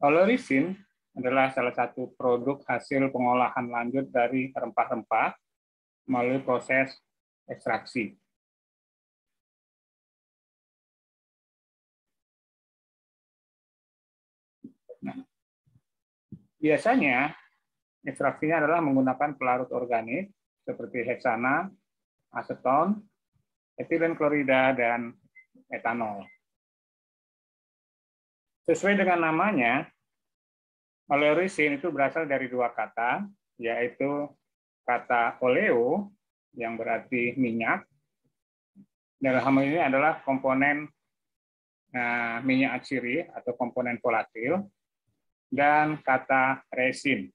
Olerisin adalah salah satu produk hasil pengolahan lanjut dari rempah-rempah melalui proses ekstraksi. Nah, biasanya ekstraksinya adalah menggunakan pelarut organik seperti heksana, aseton, etilen klorida, dan etanol. Sesuai dengan namanya, olerisin itu berasal dari dua kata, yaitu kata oleo, yang berarti minyak. Dalam hal ini adalah komponen minyak atsiri atau komponen volatil, dan kata resin.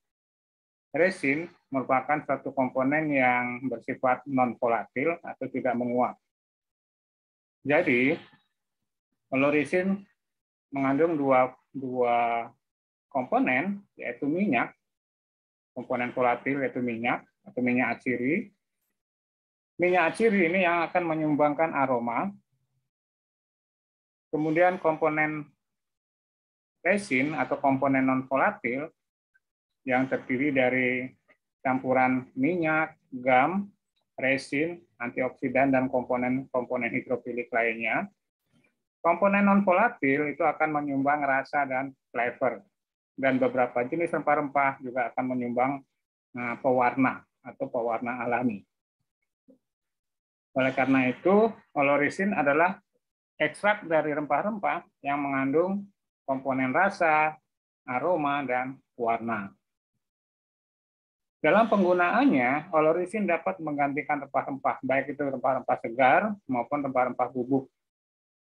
Resin merupakan suatu komponen yang bersifat non-volatil atau tidak menguap. Jadi, olerisin mengandung dua komponen, yaitu minyak, komponen volatil yaitu minyak atau minyak atsiri. Minyak atsiri ini yang akan menyumbangkan aroma. Kemudian komponen resin atau komponen non-volatil yang terdiri dari campuran minyak, gam, resin, antioksidan, dan komponen-komponen hidrofilik lainnya. Komponen non-volatil itu akan menyumbang rasa dan flavor. Dan beberapa jenis rempah-rempah juga akan menyumbang pewarna atau pewarna alami. Oleh karena itu, olerisin adalah ekstrak dari rempah-rempah yang mengandung komponen rasa, aroma, dan warna. Dalam penggunaannya, olerisin dapat menggantikan rempah-rempah, baik itu rempah-rempah segar maupun rempah-rempah bubuk,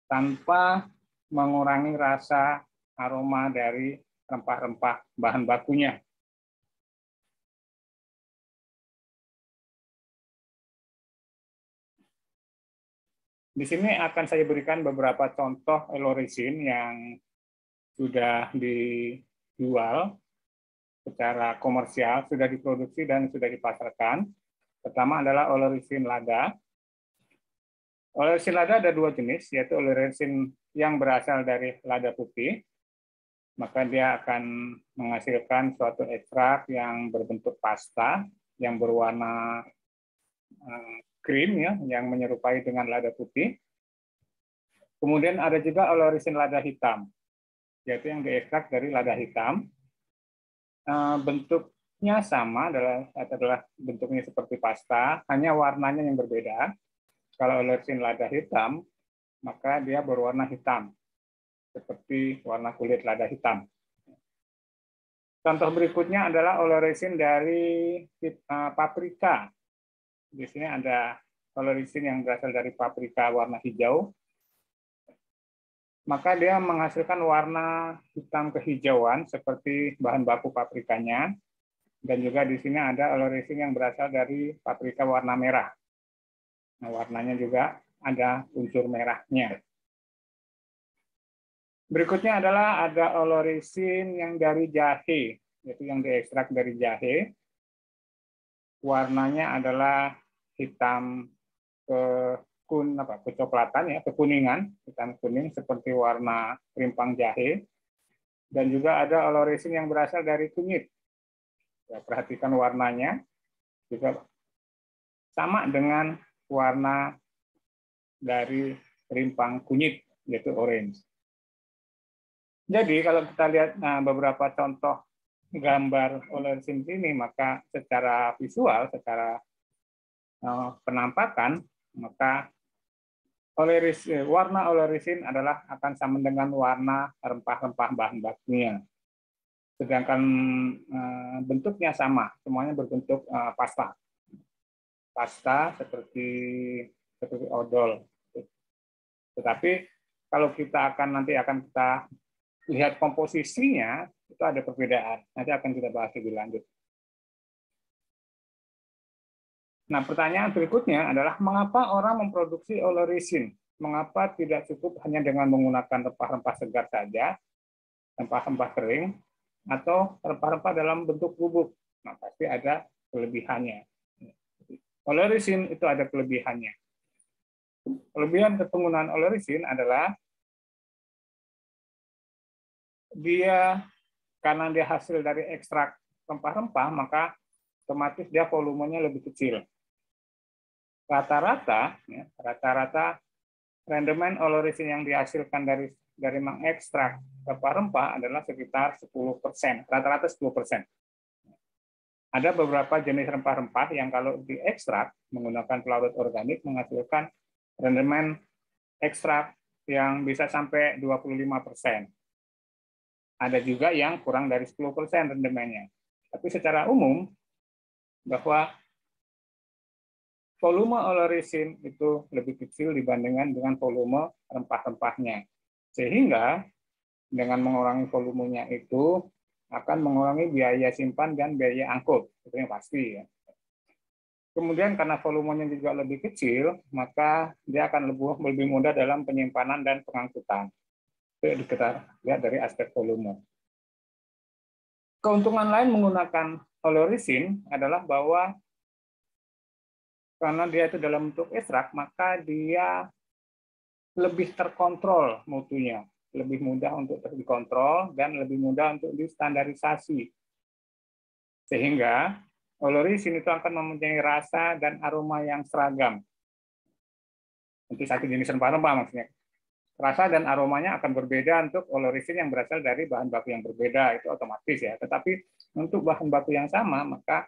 tanpa mengurangi rasa aroma dari rempah-rempah bahan bakunya. Di sini akan saya berikan beberapa contoh olerisin yang sudah dijual secara komersial, sudah diproduksi dan sudah dipasarkan. Pertama adalah olerisin lada. Olerisin lada ada dua jenis, yaitu olerisin yang berasal dari lada putih, maka dia akan menghasilkan suatu ekstrak yang berbentuk pasta, yang berwarna krim, ya, yang menyerupai dengan lada putih. Kemudian ada juga olerisin lada hitam, yaitu yang diekstrak dari lada hitam. Bentuknya sama, adalah bentuknya seperti pasta, hanya warnanya yang berbeda. Kalau olerisin lada hitam, maka dia berwarna hitam, seperti warna kulit lada hitam. Contoh berikutnya adalah olerisin dari paprika. Di sini ada olerisin yang berasal dari paprika warna hijau. Maka dia menghasilkan warna hitam kehijauan seperti bahan baku paprikanya. Dan juga di sini ada olerisin yang berasal dari paprika warna merah. Nah, warnanya juga ada unsur merahnya. Berikutnya adalah ada olerisin yang dari jahe, yaitu yang diekstrak dari jahe. Warnanya adalah hitam kecoklatan, ya, kekuningan, hitam kuning seperti warna rimpang jahe. Dan juga ada olerisin yang berasal dari kunyit. Ya, perhatikan warnanya juga sama dengan warna dari rimpang kunyit, yaitu orange. Jadi kalau kita lihat beberapa contoh gambar olerisin ini, maka secara visual, secara penampakan, maka warna olerisin adalah akan sama dengan warna rempah-rempah bahan bakunya. Sedangkan bentuknya sama, semuanya berbentuk pasta. Pasta seperti odol. Tetapi kalau kita nanti akan kita lihat komposisinya, itu ada perbedaan. Nanti akan kita bahas lebih lanjut. Nah, pertanyaan berikutnya adalah mengapa orang memproduksi olerisin? Mengapa tidak cukup hanya dengan menggunakan rempah-rempah segar saja, rempah-rempah kering, atau rempah-rempah dalam bentuk bubuk? Nah, pasti ada kelebihannya. Olerisin itu ada kelebihannya. Kelebihan penggunaan olerisin adalah dia karena dia hasil dari ekstrak rempah-rempah, maka otomatis dia volumenya lebih kecil. Rata-rata rendemen olerisin yang dihasilkan dari mengekstrak rempah-rempah adalah sekitar 10%, rata-rata 10%. Ada beberapa jenis rempah-rempah yang kalau diekstrak menggunakan pelarut organik menghasilkan rendemen ekstrak yang bisa sampai 25%. Ada juga yang kurang dari 10% rendemennya. Tapi secara umum, bahwa volume olerisin itu lebih kecil dibandingkan dengan volume rempah-rempahnya. Sehingga dengan mengurangi volumenya itu akan mengurangi biaya simpan dan biaya angkut, itu yang pasti ya. Kemudian karena volumenya juga lebih kecil, maka dia akan lebih mudah dalam penyimpanan dan pengangkutan. Itu kita lihat dari aspek volume. Keuntungan lain menggunakan olerisin adalah bahwa karena dia itu dalam bentuk ekstrak, maka dia lebih terkontrol mutunya, lebih mudah untuk dikontrol dan lebih mudah untuk distandarisasi. Sehingga olerisin itu akan mempunyai rasa dan aroma yang seragam. Untuk satu jenis rempah-rempah maksudnya. Rasa dan aromanya akan berbeda untuk olerisin yang berasal dari bahan baku yang berbeda, itu otomatis ya. Tetapi untuk bahan baku yang sama, maka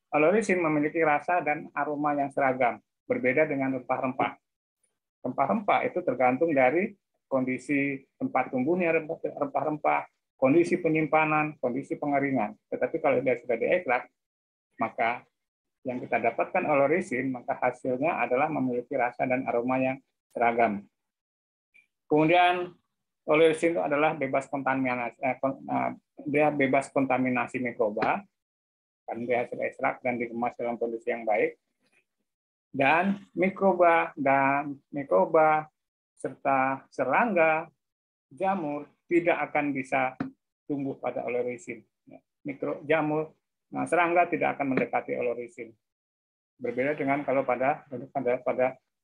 olerisin memiliki rasa dan aroma yang seragam, berbeda dengan rempah-rempah. Rempah-rempah itu tergantung dari kondisi tempat tumbuhnya rempah-rempah, kondisi penyimpanan, kondisi pengeringan. Tetapi kalau dia sudah diekstrak, maka yang kita dapatkan olerisin, maka hasilnya adalah memiliki rasa dan aroma yang seragam. Kemudian olerisin itu adalah bebas kontaminasi mikroba, kan dia hasil ekstrak dan dikemas dalam kondisi yang baik. Dan mikroba serta serangga, jamur tidak akan bisa tumbuh pada olerisin. Serangga tidak akan mendekati olerisin. Berbeda dengan kalau pada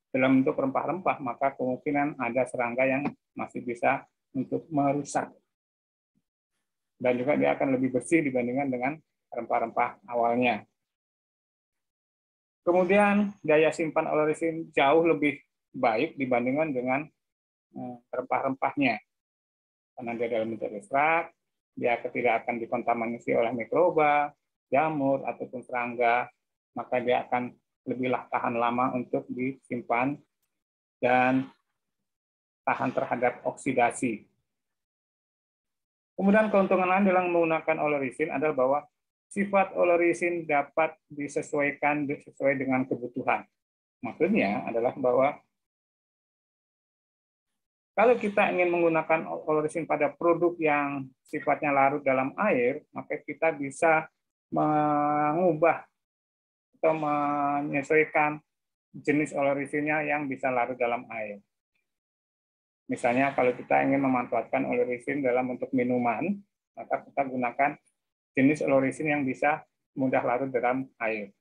dalam bentuk rempah-rempah, maka kemungkinan ada serangga yang masih bisa untuk merusak. Dan juga dia akan lebih bersih dibandingkan dengan rempah-rempah awalnya. Kemudian daya simpan olerisin jauh lebih baik dibandingkan dengan rempah-rempahnya. Karena dia dalam bentuk ekstrak, dia tidak akan dikontaminasi oleh mikroba, jamur, ataupun serangga, maka dia akan lebih tahan lama untuk disimpan dan tahan terhadap oksidasi. Kemudian keuntungan lain dalam menggunakan olerisin adalah bahwa sifat olerisin dapat disesuaikan sesuai dengan kebutuhan. Maksudnya adalah bahwa kalau kita ingin menggunakan olerisin pada produk yang sifatnya larut dalam air, maka kita bisa mengubah atau menyesuaikan jenis olerisinnya yang bisa larut dalam air. Misalnya kalau kita ingin memanfaatkan olerisin dalam bentuk minuman, maka kita gunakan jenis olerisin yang bisa mudah larut dalam air.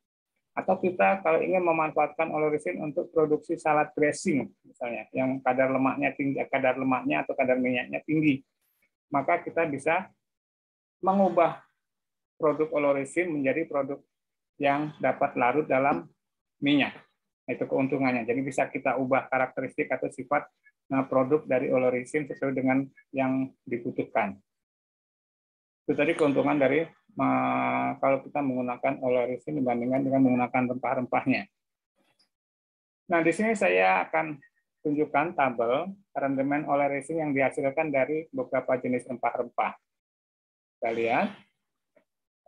Atau kita kalau ingin memanfaatkan olerisin untuk produksi salad dressing, misalnya, yang kadar lemaknya tinggi, kadar lemaknya atau kadar minyaknya tinggi, maka kita bisa mengubah produk olerisin menjadi produk yang dapat larut dalam minyak. Itu keuntungannya. Jadi bisa kita ubah karakteristik atau sifat produk dari olerisin sesuai dengan yang dibutuhkan. Itu tadi keuntungan dari kalau kita menggunakan olerisin dibandingkan dengan menggunakan rempah-rempahnya. Nah, di sini saya akan tunjukkan tabel rendemen olerisin yang dihasilkan dari beberapa jenis rempah-rempah. Kita lihat,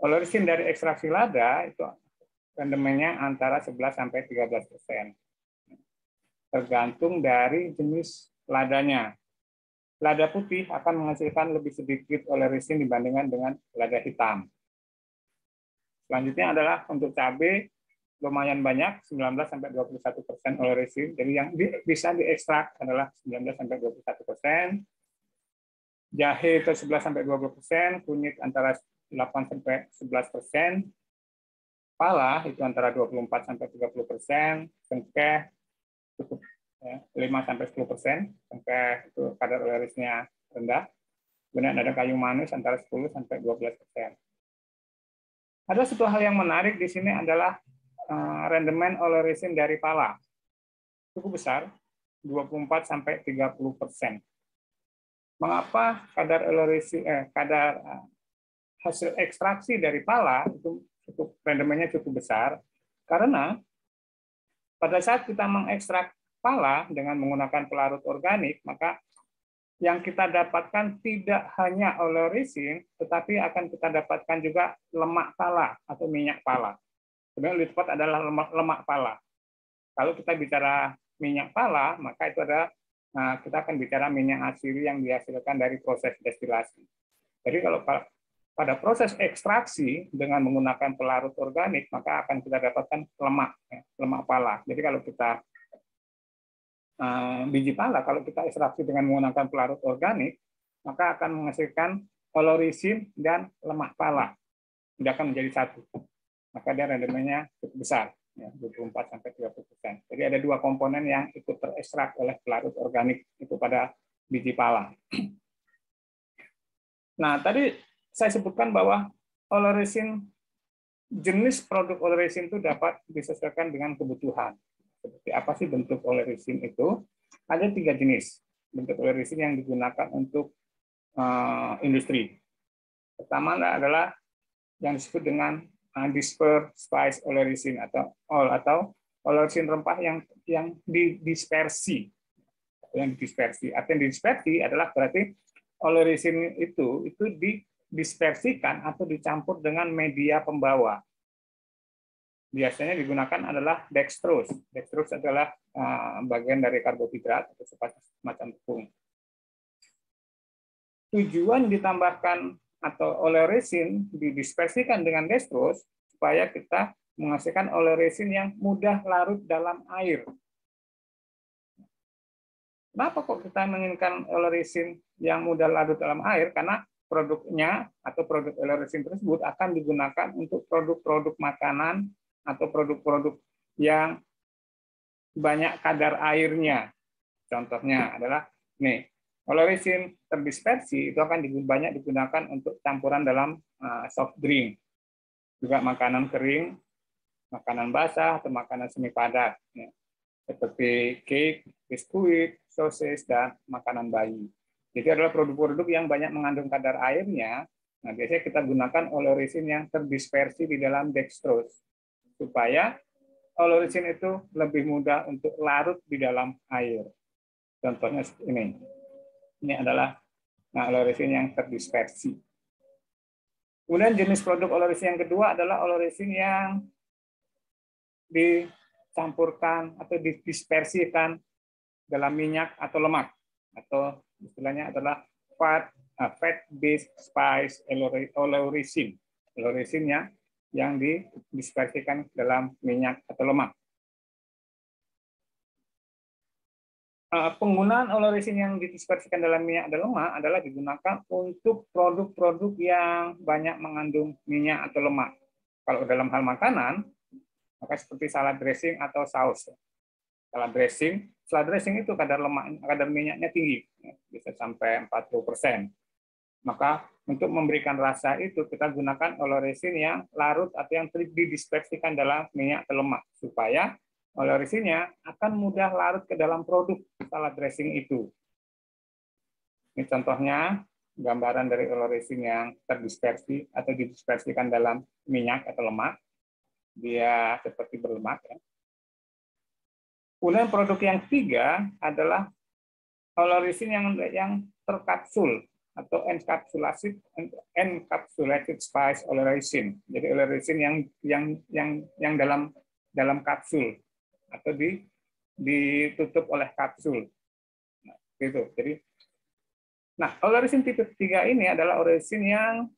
olerisin dari ekstraksi lada itu rendemennya antara 11-13%. Tergantung dari jenis ladanya. Lada putih akan menghasilkan lebih sedikit olerisin dibandingkan dengan lada hitam. Selanjutnya adalah untuk cabai lumayan banyak, 19-21% olerisin. Jadi yang bisa diekstrak adalah 19-21%. Jahe ke 11-20%, kunyit antara 8-11%. Pala itu antara 24-30%, cengkeh cukup 5-10%, cengkeh itu kadar olerisnya rendah. Kemudian ada kayu manis antara 10 sampai 12%. Ada satu hal yang menarik di sini adalah rendemen oleoresin dari pala. Cukup besar, 24 sampai 30%. Mengapa kadar hasil ekstraksi dari pala itu rendemennya cukup besar? Karena pada saat kita mengekstrak pala dengan menggunakan pelarut organik, maka yang kita dapatkan tidak hanya oleoresin, tetapi akan kita dapatkan juga lemak pala atau minyak pala. Sebenarnya lead pot adalah lemak pala. Kalau kita bicara minyak pala, maka itu ada kita akan bicara minyak asiri yang dihasilkan dari proses destilasi. Jadi kalau pada proses ekstraksi dengan menggunakan pelarut organik, maka akan kita dapatkan lemak pala. Jadi kalau kita biji pala, kalau kita ekstraksi dengan menggunakan pelarut organik, maka akan menghasilkan oleoresin dan lemak pala. Tidak akan menjadi satu. Maka dia rendemennya cukup besar, ya, 24-30%. Jadi ada dua komponen yang ikut terekstrak oleh pelarut organik itu pada biji pala. Nah, tadi saya sebutkan bahwa oleoresin, jenis produk oleoresin itu dapat disesuaikan dengan kebutuhan. Seperti apa sih bentuk oleoresin itu? Ada 3 jenis bentuk oleoresin yang digunakan untuk industri. Pertama adalah yang disebut dengan dispersed spice oleoresin atau oleoresin rempah yang didispersi. Yang dispersi. Artinya dispersi adalah berarti oleoresin itu didispersikan atau dicampur dengan media pembawa. Biasanya digunakan adalah dextrose. Dextrose adalah bagian dari karbohidrat atau semacam tepung. Tujuan ditambahkan atau oleoresin didispersikan dengan dextrose supaya kita menghasilkan oleoresin yang mudah larut dalam air. Kenapa kok kita menginginkan oleoresin yang mudah larut dalam air? Karena produknya atau produk oleoresin tersebut akan digunakan untuk produk-produk makanan atau produk-produk yang banyak kadar airnya. Contohnya adalah oleoresin terdispersi itu akan banyak digunakan untuk campuran dalam soft drink, juga makanan kering, makanan basah atau makanan semi padat, ya, seperti cake, biskuit, sosis, dan makanan bayi. Jadi adalah produk-produk yang banyak mengandung kadar airnya. Nah, biasanya kita gunakan oleoresin yang terdispersi di dalam dextrose, supaya oleoresin itu lebih mudah untuk larut di dalam air. Contohnya ini. Ini adalah oleoresin yang terdispersi. Kemudian jenis produk oleoresin yang kedua adalah oleoresin yang dicampurkan atau didispersikan dalam minyak atau lemak, atau istilahnya adalah fat-based spice oleoresin. Oleoresinnya yang didispersikan dalam minyak atau lemak. Penggunaan oleoresin yang didispersikan dalam minyak atau lemak adalah digunakan untuk produk-produk yang banyak mengandung minyak atau lemak. Kalau dalam hal makanan, maka seperti salad dressing atau saus. Salad dressing itu kadar minyaknya tinggi, bisa sampai 40%. Maka untuk memberikan rasa itu kita gunakan oleoresin yang larut atau yang didispersikan dalam minyak atau lemak, supaya oleoresinnya akan mudah larut ke dalam produk salad dressing itu. Ini contohnya gambaran dari oleoresin yang terdispersi atau didispersikan dalam minyak atau lemak. Dia seperti berlemak. Ya. Kemudian produk yang ketiga adalah oleoresin yang terkapsul atau encapsulated spice oleoresin. Jadi oleoresin yang dalam kapsul atau ditutup oleh kapsul. Nah, gitu. Jadi, oleoresin tipe 3 ini adalah oleoresin yang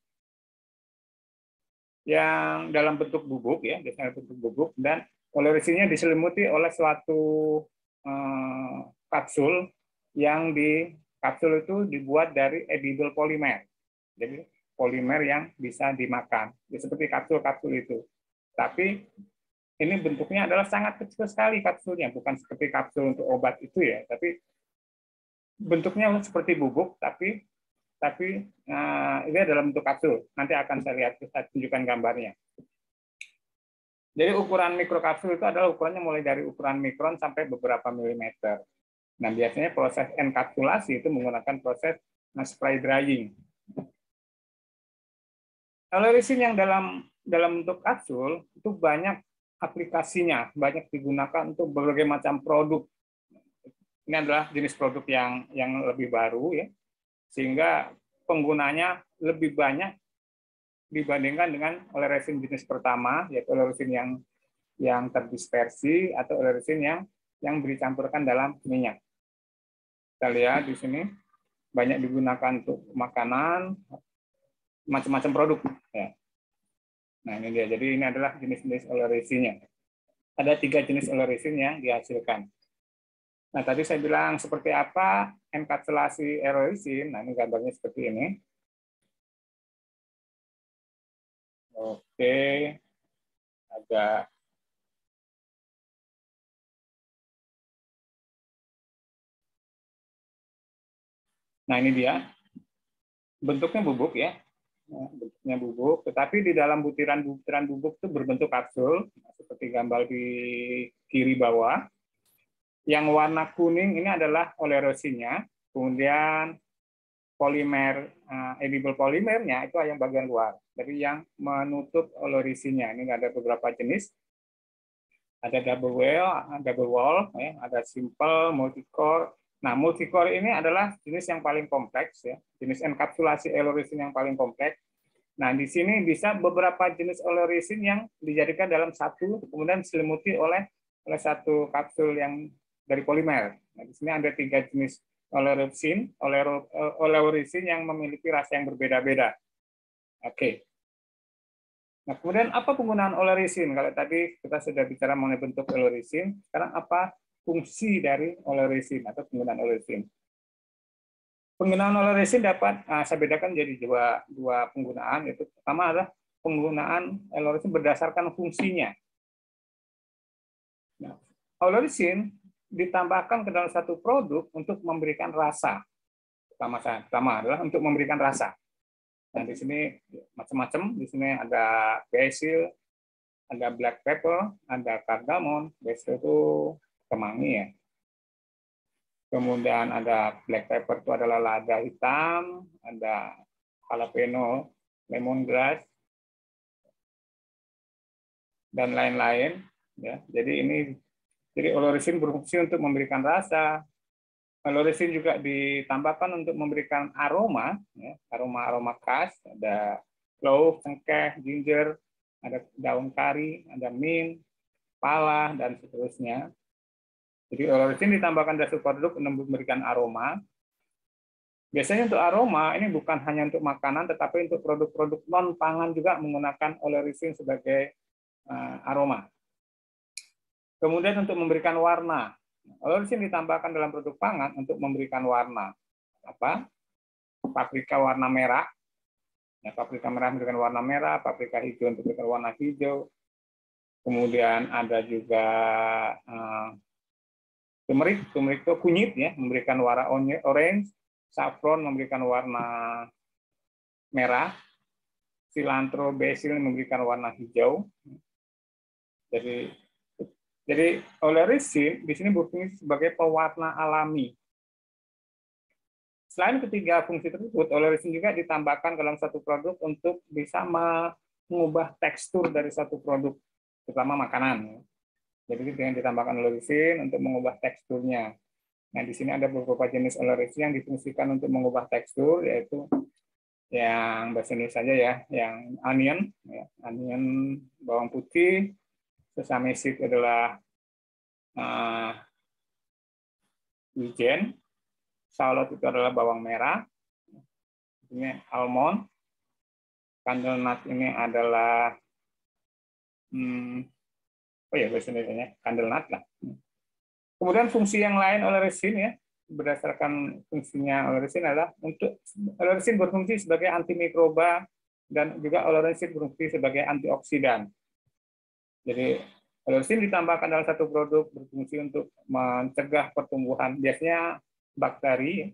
dalam bentuk bubuk, ya, biasanya bentuk bubuk, dan oleoresinnya diselimuti oleh suatu kapsul yang kapsul itu dibuat dari edible polymer. Jadi polimer yang bisa dimakan. Ya, seperti kapsul-kapsul itu. Tapi ini bentuknya adalah sangat kecil sekali kapsulnya, bukan seperti kapsul untuk obat itu ya, tapi bentuknya seperti bubuk, tapi tapi ini dalam bentuk kapsul. Nanti akan saya tunjukkan gambarnya. Jadi ukuran mikrokapsul itu adalah ukurannya mulai dari ukuran mikron sampai beberapa milimeter. Nah, biasanya proses enkapsulasi itu menggunakan proses spray drying. Oleoresin yang dalam bentuk kapsul itu banyak aplikasinya, banyak digunakan untuk berbagai macam produk. Ini adalah jenis produk yang lebih baru ya, sehingga penggunanya lebih banyak dibandingkan dengan oleoresin jenis pertama, yaitu oleoresin yang terdispersi atau oleoresin yang dicampurkan dalam minyak. Kita lihat di sini banyak digunakan untuk makanan, macam-macam produk. Ya. Nah ini dia. Jadi ini adalah jenis-jenis oleoresinnya. Ada 3 jenis oleoresin yang dihasilkan. Nah tadi saya bilang seperti apa enkapsulasi oleoresin. Nah ini gambarnya seperti ini. Oke, agak nah ini dia bentuknya bubuk ya, bentuknya bubuk, tetapi di dalam butiran-butiran bubuk itu berbentuk kapsul seperti gambar di kiri bawah. Yang warna kuning ini adalah oleoresinnya, kemudian polimer edible polimernya itu yang bagian luar, jadi yang menutup oleoresinnya. Ini ada beberapa jenis, ada double wall, ya, ada simple, multicore. Nah, multicore ini adalah jenis yang paling kompleks, ya, jenis enkapsulasi oleoresin yang paling kompleks. Nah, di sini bisa beberapa jenis oleoresin yang dijadikan dalam satu, kemudian diselimuti oleh satu kapsul yang dari polimer. Nah, di sini ada 3 jenis oleoresin yang memiliki rasa yang berbeda-beda. Oke. Nah, kemudian apa penggunaan oleoresin? Kalau tadi kita sudah bicara mengenai bentuk oleoresin, sekarang apa fungsi dari oleoresin atau penggunaan oleoresin? Penggunaan oleoresin dapat saya bedakan jadi dua penggunaan. Itu pertama adalah penggunaan oleoresin berdasarkan fungsinya. Nah, oleoresin ditambahkan ke dalam satu produk untuk memberikan rasa. Pertama adalah untuk memberikan rasa. Nah, di sini macam-macam. Di sini ada basil, ada black pepper, ada cardamom. Basil itu kemangi ya. Kemudian ada black pepper itu adalah lada hitam, ada jalapeno, lemongrass, dan lain-lain. Ya, jadi oleoresin berfungsi untuk memberikan rasa. Oleoresin juga ditambahkan untuk memberikan aroma, ya, aroma khas. Ada clove, cengkeh, ginger, ada daun kari, ada mint, pala, dan seterusnya. Jadi oleoresin ditambahkan dalam produk untuk memberikan aroma. Biasanya untuk aroma ini bukan hanya untuk makanan, tetapi untuk produk-produk non pangan juga menggunakan oleoresin sebagai aroma. Kemudian untuk memberikan warna, oleoresin ditambahkan dalam produk pangan untuk memberikan warna. Apa? Paprika warna merah. Ya, paprika merah memberikan warna merah, paprika hijau untuk memberikan warna hijau. Kemudian ada juga turmeric itu kunyit ya, memberikan warna orange, saffron memberikan warna merah, cilantro, basil memberikan warna hijau. Jadi oleoresin di sini berfungsi sebagai pewarna alami. Selain ketiga fungsi tersebut, oleoresin juga ditambahkan dalam satu produk untuk bisa mengubah tekstur dari satu produk, terutama makanan. Jadi dengan ditambahkan oleoresin untuk mengubah teksturnya. Nah, di sini ada beberapa jenis oleoresin yang difungsikan untuk mengubah tekstur, yaitu yang bahasa Indonesia saja ya, yang onion, bawang putih, sesame seed adalah wijen, shallot itu adalah bawang merah, ini almond, candle nut ini adalah bahasa Indonesia candle nut lah. Kemudian fungsi yang lain oleoresin ya, berdasarkan fungsinya oleoresin adalah untuk oleoresin berfungsi sebagai antimikroba dan juga oleoresin berfungsi sebagai antioksidan. Jadi oleoresin ditambahkan dalam satu produk berfungsi untuk mencegah pertumbuhan biasanya bakteri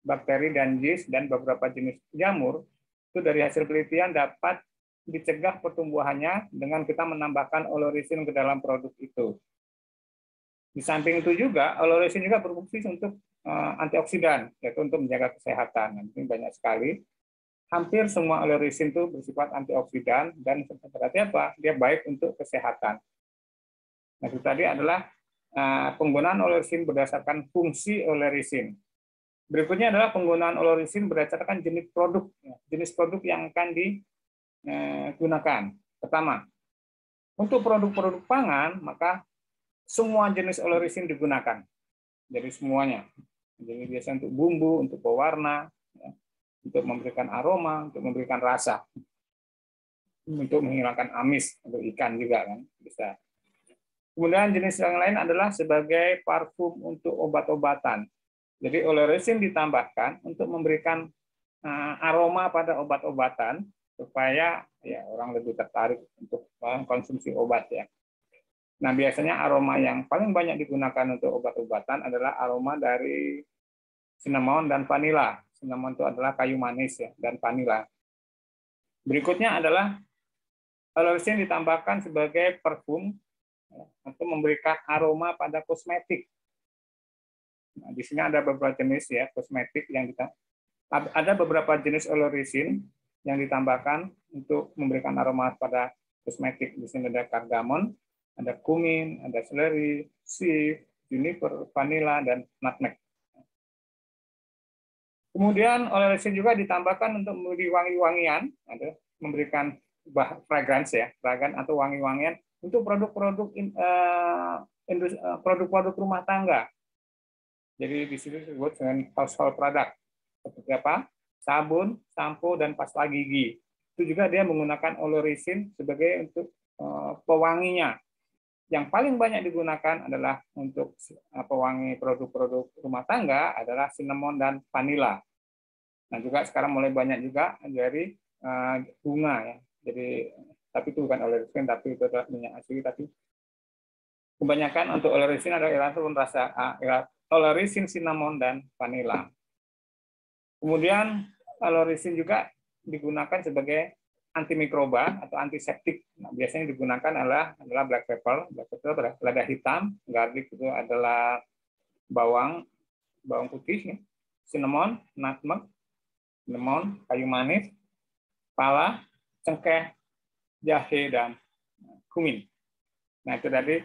bakteri dan yeast dan beberapa jenis jamur, itu dari hasil penelitian dapat dicegah pertumbuhannya dengan kita menambahkan olerisin ke dalam produk itu. Di samping itu juga, olerisin juga berfungsi untuk antioksidan, yaitu untuk menjaga kesehatan. Ini banyak sekali. Hampir semua olerisin itu bersifat antioksidan dan berarti apa? Dia baik untuk kesehatan. Nah, itu tadi adalah penggunaan olerisin berdasarkan fungsi olerisin. Berikutnya adalah penggunaan olerisin berdasarkan jenis produk yang akan digunakan. Pertama, untuk produk-produk pangan, maka semua jenis olerisin digunakan. Jadi semuanya. Jadi biasanya untuk bumbu, untuk pewarna, untuk memberikan aroma, untuk memberikan rasa, untuk menghilangkan amis, untuk ikan juga kan bisa. Kemudian jenis yang lain adalah sebagai parfum untuk obat-obatan. Jadi olerisin ditambahkan untuk memberikan aroma pada obat-obatan supaya ya orang lebih tertarik untuk konsumsi obat ya. Nah, biasanya aroma yang paling banyak digunakan untuk obat-obatan adalah aroma dari cinnamon dan vanila. Cinnamon itu adalah kayu manis ya, dan vanila. Berikutnya adalah olerisin ditambahkan sebagai parfum ya, untuk memberikan aroma pada kosmetik. Nah, di sini ada beberapa jenis ya kosmetik yang ada beberapa jenis olerisin yang ditambahkan untuk memberikan aroma pada kosmetik. Di sini ada kardamon, ada kumin, ada seleri, sea, juniper, vanila, dan nutmeg. Kemudian olerisin juga ditambahkan untuk memberi wangi-wangian, memberikan fragrance ya, fragrance atau wangi-wangian untuk produk-produk produk-produk rumah tangga. Jadi di sini disebut dengan household product seperti apa? Sabun, sampo, dan pasta gigi. Itu juga dia menggunakan olerisin sebagai untuk pewanginya. Yang paling banyak digunakan adalah untuk pewangi produk-produk rumah tangga adalah cinnamon dan vanila. Nah, juga sekarang mulai banyak juga dari bunga ya. Jadi tapi itu bukan olerisin, tapi itu adalah minyak asli. Tapi kebanyakan untuk olerisin adalah olerisin, cinnamon, dan vanila. Kemudian olerisin juga digunakan sebagai antimikroba atau antiseptik. Nah, biasanya digunakan adalah black pepper. Black pepper adalah lada hitam, garlic itu adalah bawang putih, cinnamon, nutmeg, lemon, kayu manis, pala, cengkeh, jahe, dan kumin. Nah, itu tadi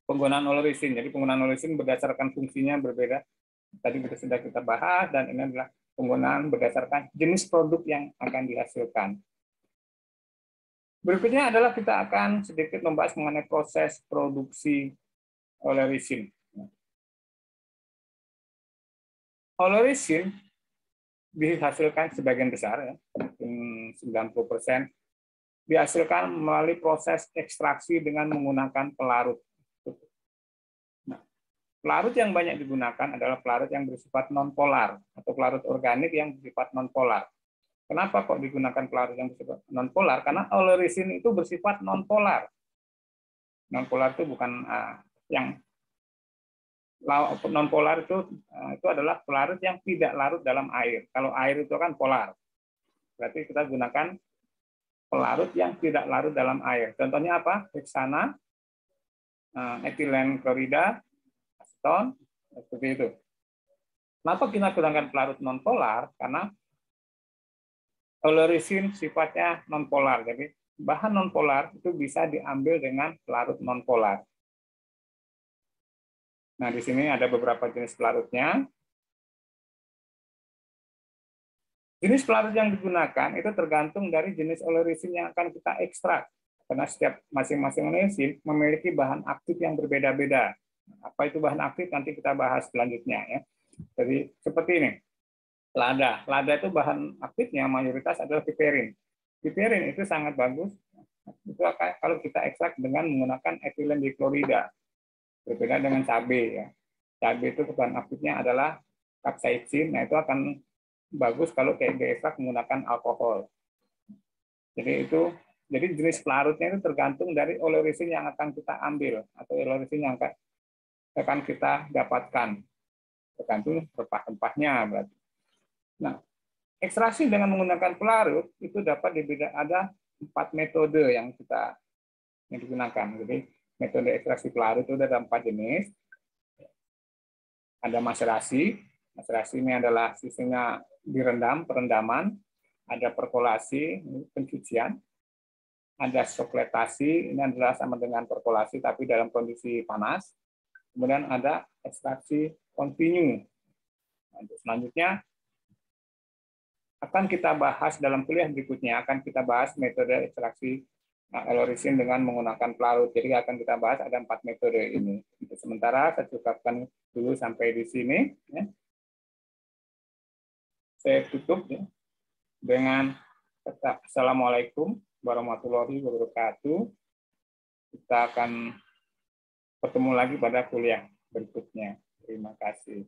penggunaan olerisin. Jadi penggunaan olerisin berdasarkan fungsinya berbeda. Tadi sudah kita bahas, dan ini adalah penggunaan berdasarkan jenis produk yang akan dihasilkan. Berikutnya adalah kita akan sedikit membahas mengenai proses produksi olerisin. Olerisin dihasilkan sebagian besar, ya, 90%, dihasilkan melalui proses ekstraksi dengan menggunakan pelarut. Nah, pelarut yang banyak digunakan adalah pelarut yang bersifat nonpolar atau pelarut organik yang bersifat nonpolar. Kenapa kok digunakan pelarut yang bersifat nonpolar? Karena olerisin itu bersifat nonpolar. Nonpolar itu bukan yang nonpolar itu adalah pelarut yang tidak larut dalam air. Kalau air itu kan polar. Berarti kita gunakan pelarut yang tidak larut dalam air. Contohnya apa? Hexana, etilen klorida, aseton, seperti itu. Kenapa kita gunakan pelarut nonpolar? Karena olerisin sifatnya nonpolar. Jadi bahan nonpolar itu bisa diambil dengan pelarut nonpolar. Nah, di sini ada beberapa jenis pelarutnya. Jenis pelarut yang digunakan itu tergantung dari jenis olerisin yang akan kita ekstrak. Karena setiap masing-masing olerisin memiliki bahan aktif yang berbeda-beda. Apa itu bahan aktif? Nanti kita bahas selanjutnya ya. Jadi seperti ini. Lada itu bahan aktifnya mayoritas adalah piperin. Piperin itu sangat bagus. Itu kalau kita ekstrak dengan menggunakan etilen diklorida. Berbeda dengan cabai ya. Cabai itu bahan aktifnya adalah capsaicin. Nah, itu akan bagus kalau kayak diekstrak menggunakan alkohol. Jadi jenis pelarutnya itu tergantung dari olerisin yang akan kita ambil atau olerisin yang akan kita dapatkan. tergantung rempah-rempahnya berarti. Nah, ekstraksi dengan menggunakan pelarut itu dapat ada 4 metode yang digunakan. Jadi metode ekstraksi pelarut itu ada 4 jenis. Ada maserasi. Maserasi ini adalah sistemnya direndam, perendaman. Ada perkolasi, pencucian. Ada sokletasi, ini adalah sama dengan perkolasi tapi dalam kondisi panas. Kemudian ada ekstraksi kontinu. Nah, selanjutnya akan kita bahas dalam kuliah berikutnya, akan kita bahas metode ekstraksi elorisin dengan menggunakan pelarut. Jadi akan kita bahas ada 4 metode ini. Untuk sementara saya cukupkan dulu sampai di sini. Ya. Saya tutup ya, dengan Assalamualaikum warahmatullahi wabarakatuh. Kita akan bertemu lagi pada kuliah berikutnya. Terima kasih.